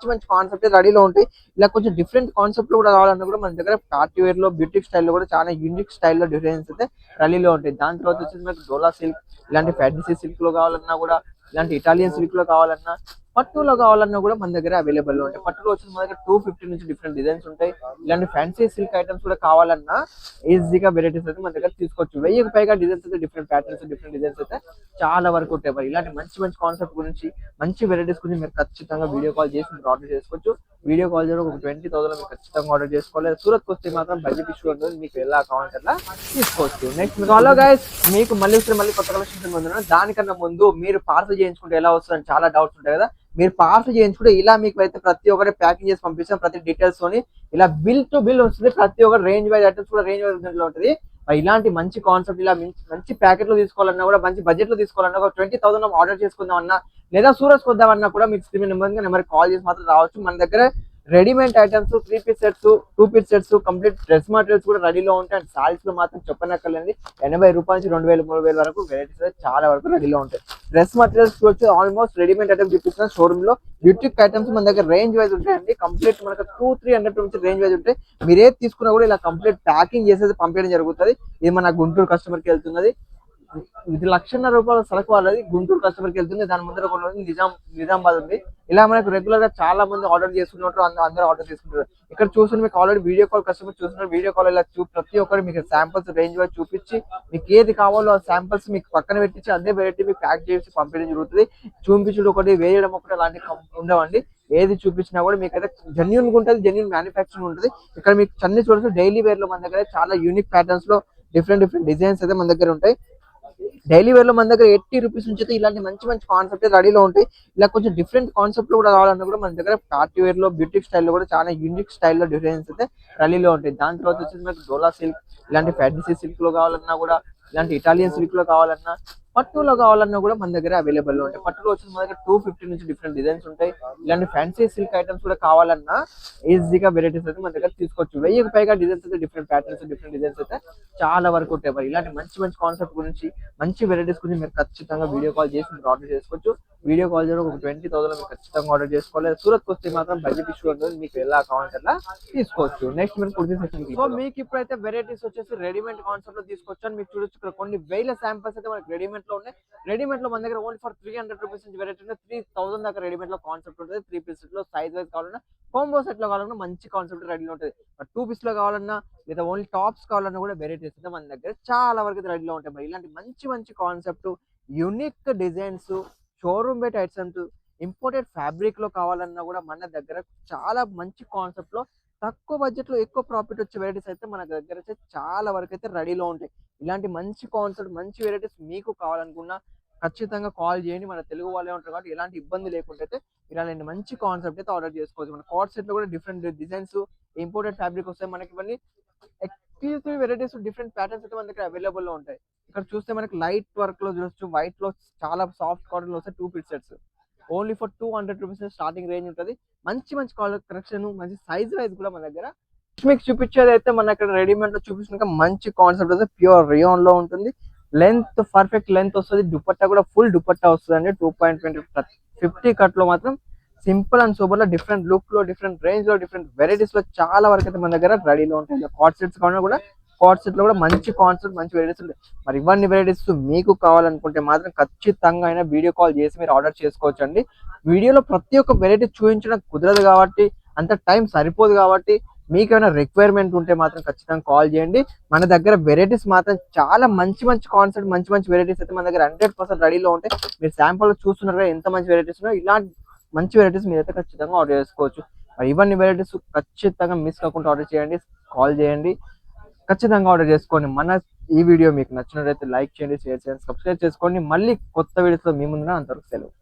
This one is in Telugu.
మంచి మంచి కాన్సెప్ట్ రెడీలో ఉంటాయి. ఇలా కొంచెం డిఫరెంట్ కాన్సెప్ట్ కూడా కావాలన్నా కూడా మన దగ్గర పార్టీ వేర్ లో బ్యూటిక్ స్టైల్లో కూడా చాలా యూనిక్ స్టైల్లో డిజైన్స్ అయితే రెడీలో ఉంటాయి. దాని తర్వాత వచ్చేసి మనకి డోలా సిల్క్ ఇలాంటి ఫ్యాన్సీ సిల్క్ లో కావాలన్నా కూడా, ఇలాంటి ఇటాలియన్ సిల్క్ లో కావాలన్నా, పట్టులో కావాలన్నా కూడా మన దగ్గర అవైలబుల్ లో ఉంటాయి. పట్టులో వచ్చేసి మన దగ్గర 250 నుంచి డిఫరెంట్ డిజైన్స్ ఉంటాయి. ఇలాంటి ఫ్యాన్సీ సిల్క్ ఐటమ్స్ కూడా కావాలన్నా ఈజీగా వెరైటీస్ అయితే మన దగ్గర తీసుకోవచ్చు. 1000కి పైగా డిజైన్స్ అయితే డిఫరెంట్ ప్యాటర్న్స్ డిఫరెంట్ డిజైన్స్ అయితే చాలా వరకు ఉంటాయి. మరి ఇలాంటి మంచి మంచి కాన్సెప్ట్ గురించి, మంచి వెరైటీస్ గురించి మీరు ఖచ్చితంగా వీడియో కాల్ చేసి మీరు ఆర్డర్ చేసుకోవచ్చు. వీడియో కాల్ చేయడం ఒక 20,000 మీరు ఖచ్చితంగా ఆర్డర్ చేసుకోవాలి. సూరత్ వస్తే మాత్రం బడ్జెట్ ఇష్యూ ఉంటుంది, మీకు ఎలా కావాలంటే అలా తీసుకోవచ్చు. నెక్స్ట్ హలో గైస్, మీకు మళ్ళీ కొత్త కలెక్షన్స్ ముందు దానికన్నా ముందు మీరు పార్సల్ చేయించుకుంటే ఎలా వస్తుందని చాలా డౌట్స్ ఉంటాయి కదా. మీరు పార్సల్ చేయించుకుంటే ఇలా మీకు అయితే ప్రతి ఒక్కటి ప్యాకింగ్ చేసి పంపిస్తాం. ప్రతి డీటెయిల్స్ తోని ఇలా బిల్ టు బిల్ వస్తుంది. ప్రతి ఒక్క రేంజ్ వైజ్ ఐటమ్స్ కూడా రేంజ్ వైజ్ దాంట్లో ఉంటుంది. ఇలాంటి మంచి కాన్సెప్ట్ ఇలా మంచి ప్యాకెట్ లో తీసుకోవాలన్నా కూడా, మంచి బడ్జెట్ లో తీసుకోవాలన్నా ఒక 20,000 ఆర్డర్ చేసుకుందామన్నా లేదా సూరత్ వద్దామన్నా కూడా మీకు స్క్రీన్ నెంబర్ కాల్ చేసి మాత్రం రావచ్చు. మన దగ్గర readymade items 3 piece sets, 2 piece sets, complete dress materials కూడా రెడీలో ఉంటాయి. అండ్ సారీస్ లో మాత్రం చెప్పనక్కర్లేండి, 80 రూపాయల నుంచి 2,000 3,000 వరకు వెరైటీస్ చాలా వరకు రెడీలో ఉంటాయి. డ్రెస్ మెటీరియల్స్ వచ్చి ఆల్మోస్ట్ రెడీమేడ్ ఐటమ్స్ చూపిస్తున్న షోరూమ్ లో బ్యూటిక్ ఐటమ్స్ మన దగ్గర రేంజ్ వైజ్ ఉంటాయండి. కంప్లీట్ మనకు 200-300 నుంచి రేంజ్ వైజ్ ఉంటాయి. మీరు ఏది తీసుకున్నా కూడా ఇలా కంప్లీట్ ప్యాకింగ్ చేసేది పంపించడం జరుగుతుంది. ఇది మన గుంటూరు కస్టమర్ కి వెళ్తున్నది. ఇది 1,50,000 సరుకు వాళ్ళది గుంటూరు కస్టమర్ కి వెళ్తుంది. దాని ముందర నిజామాబాద్ ఉంది. ఇలా మనకు రెగ్యులర్ గా చాలా మంది ఆర్డర్ చేసుకున్నట్టు అందరూ ఆర్డర్ చేసుకుంటారు. ఇక్కడ చూసిన మీకు ఆల్రెడీ వీడియో కాల్ కస్టమర్ చూస్తున్నారు. వీడియో కాల్ ఇలా ప్రతి ఒక్కరు మీకు శాంపుల్స్ రేంజ్ వైజ్ చూపించి మీకు ఏది కావాలో ఆ శాంపుల్స్ మీకు పక్కన పెట్టించి అదే వెరైటీ మీకు ప్యాక్ చేసి పంపించడం జరుగుతుంది. చూపించడం ఒకటి, వేయడం ఒకటి అలాంటి ఉండవండి. ఏది చూపించినా కూడా మీకు అయితే జెన్యూన్ గా ఉంటుంది, జెన్యూన్ మ్యానుఫ్యాక్చరింగ్ ఉంటుంది. ఇక్కడ మీకు అన్ని చూడొచ్చు. డైలీ వేర్ లో మన దగ్గర చాలా యూనిక్ ప్యాటర్న్స్ లో డిఫరెంట్ డిజైన్స్ అయితే మన దగ్గర ఉంటాయి. డైలీ వేర్ లో మన దగ్గర 80 రూపీస్ నుంచి అయితే ఇలాంటి మంచి మంచి కాన్సెప్ట్ రెడీలో ఉంటాయి. ఇలా కొంచెం డిఫరెంట్ కాన్సెప్ట్ కూడా కావాలన్నా కూడా మన దగ్గర పార్టీ వేర్ లో బ్యూటిక్ స్టైల్లో కూడా చాలా యూనిక్ స్టైల్లో డిజైన్స్ అయితే రెడీలో ఉంటాయి. దాని తర్వాత వచ్చేసి మనకి డోలా సిల్క్ ఇలాంటి ఫ్యాన్సీ సిల్క్ లో కావాలన్నా కూడా, ఇలాంటి ఇటాలియన్ సిల్క్ లో కావాలన్నా, పట్టులో కావాలన్నా కూడా మన దగ్గర అవైలబుల్ లో ఉంటాయి. పట్టులో వచ్చేసి మన దగ్గర 250 నుంచి డిఫరెంట్ డిజైన్స్ ఉంటాయి. ఇలాంటి ఫ్యాన్సీ సిల్క్ ఐటమ్స్ కూడా కావాలన్నా ఈజీగా వెరైటీస్ అయితే మన దగ్గర తీసుకోవచ్చు. 1000కి పైగా డిజైన్స్ అయితే డిఫరెంట్ ప్యాటర్న్స్ డిఫరెంట్ డిజైన్స్ అయితే చాలా వరకు ఉంటాయి. మరి ఇలాంటి మంచి మంచి కాన్సెప్ట్ గురించి, మంచి వెరైటీస్ గురించి మీరు ఖచ్చితంగా వీడియో కాల్ చేసి మీరు ఆర్డర్ చేసుకోవచ్చు. వీడియో కాల్ చేయడం ఒక 20,000 మీరు ఖచ్చితంగా ఆర్డర్ చేసుకోవాలి. సూరత్ వస్తే మాత్రం బడ్జెట్ ఇష్యూ ఉంటుంది, మీకు ఎలా కావాలంటే అలా తీసుకోవచ్చు. నెక్స్ట్ మీరు కుర్తీ సెక్షన్. సో మీకు ఇప్పుడైతే వెరైటీస్ వచ్చేసి రెడీమేడ్ కాన్సెప్ట్ లో తీసుకోవచ్చు అని మీకు చూడొచ్చు. ఇక్కడ కొన్ని వేల శాంపిల్స్ అయితే మనకి రెడీమేడ్ లో ఉన్నాయి. రెడీమేడ్ లో మన దగ్గర ఓన్లీ ఫర్ 300 రూపీస్ నుంచి వెరైటీ ఉంది. 3,000 దాకా రెడీమేడ్ లో కాన్సెప్ట్ ఉంటుంది. 3 పీస్ లో సైజ్ వైజ్ కావాలన్నా, కాంబో సెట్ లో కావాలన్నా మంచి కాన్సెప్ట్ రెడీలో ఉంటుంది. 2 పీస్ లో కావాలన్నా లేదా ఓన్లీ టాప్స్ కావాలన్నా కూడా వెరైటీస్ అయితే మన దగ్గర చాలా వరకు రెడీలో ఉంటాయి. మరి ఇలాంటి మంచి మంచి concept, unique designs, showroom bait items, imported fabric లో కావాలన్నా కూడా మన దగ్గర చాలా మంచి కాన్సెప్ట్ లో తక్కువ బడ్జెట్ లో ఎక్కువ ప్రాఫిట్ వచ్చే వెరైటీస్ అయితే మన దగ్గర అయితే చాలా వరకు అయితే రెడీలో ఉంటాయి. ఇలాంటి మంచి కాన్సెప్ట్, మంచి వెరైటీస్ మీకు కావాలనుకున్నా ఖచ్చితంగా కాల్ చేయండి. మన తెలుగు వాళ్ళే ఉంటారు కాబట్టి ఎలాంటి ఇబ్బంది లేకుండా అయితే ఇలాంటి మంచి కాన్సెప్ట్ అయితే ఆర్డర్ చేసుకోవచ్చు. మన కార్డ్ సెట్ లో కూడా డిఫరెంట్ డిజైన్స్, ఇంపోర్టెడ్ ఫ్యాబ్రిక్ వస్తాయి. మనకి ఇవన్నీ ఎక్స్క్లూసివ్ వెరైటీస్, డిఫరెంట్ ప్యాటర్న్స్ అయితే మన దగ్గర అవైలబుల్ లో ఉంటాయి. ఇక్కడ చూస్తే మనకి లైట్ వర్క్ లో చూడొచ్చు, వైట్ లో చాలా సాఫ్ట్ కాటన్ లో వస్తాయి. 2 piece sets only for 200 rupees starting range ఉంటుంది. మంచి మంచి కలర్ కలెక్షన్, మంచి సైజ్ వైజ్ కూడా మన దగ్గర. మీకు చూపించేది అయితే మన ఇక్కడ రెడీమేడ్ లో చూపించిన మంచి కాన్సెప్ట్ అయితే ప్యూర్ రియాన్ లో ఉంటుంది. లెంత్ పర్ఫెక్ట్ లెంత్ వస్తుంది. దుపట్టా కూడా ఫుల్ దుపట్టా వస్తుంది అండి. 2.50 కట్ లో మాత్రం సింపుల్ అండ్ సూపర్ లో డిఫరెంట్ లుక్ లో, డిఫరెంట్ రేంజ్ లో, డిఫరెంట్ వెరైటీస్ లో చాలా వరకు అయితే మన దగ్గర రెడీలో ఉంటాయి. కార్డ్ సెట్స్ కావాలన్నా కూడా, కార్డ్ సెట్ లో కూడా మంచి కాన్సెప్ట్, మంచి వెరైటీస్ ఉంటాయి. మరి ఇవన్నీ వెరైటీస్ మీకు కావాలనుకుంటే మాత్రం ఖచ్చితంగా అయినా వీడియో కాల్ చేసి మీరు ఆర్డర్ చేసుకోవచ్చు అండి. వీడియోలో ప్రతి ఒక్క వెరైటీ చూపించడం కుదరదు కాబట్టి, అంత టైం సరిపోదు కాబట్టి, మీకు ఏమైనా రిక్వైర్మెంట్ ఉంటే మాత్రం ఖచ్చితంగా కాల్ చేయండి. మన దగ్గర వెరైటీస్ మాత్రం చాలా మంచి మంచి కాన్సెప్ట్, మంచి మంచి వెరైటీస్ అయితే మన దగ్గర 100% రెడీలో ఉంటాయి. మీరు శాంపుల్ చూస్తున్నారు కదా ఎంత మంచి వెరైటీస్ ఉన్నాయో. ఇలాంటి మంచి వెరైటీస్ మీరైతే ఖచ్చితంగా ఆర్డర్ చేసుకోవచ్చు. మరి ఇవన్నీ వెరైటీస్ ఖచ్చితంగా మిస్ కాకుండా ఆర్డర్ చేయండి, కాల్ చేయండి, ఖచ్చితంగా ఆర్డర్ చేసుకోండి. మన ఈ వీడియో మీకు నచ్చినట్లయితే లైక్ చేయండి, షేర్ చేయండి, సబ్స్క్రైబ్ చేసుకోండి. మళ్ళీ కొత్త వీడియోస్లో మీ ముందున అంతవరకు సెలవు.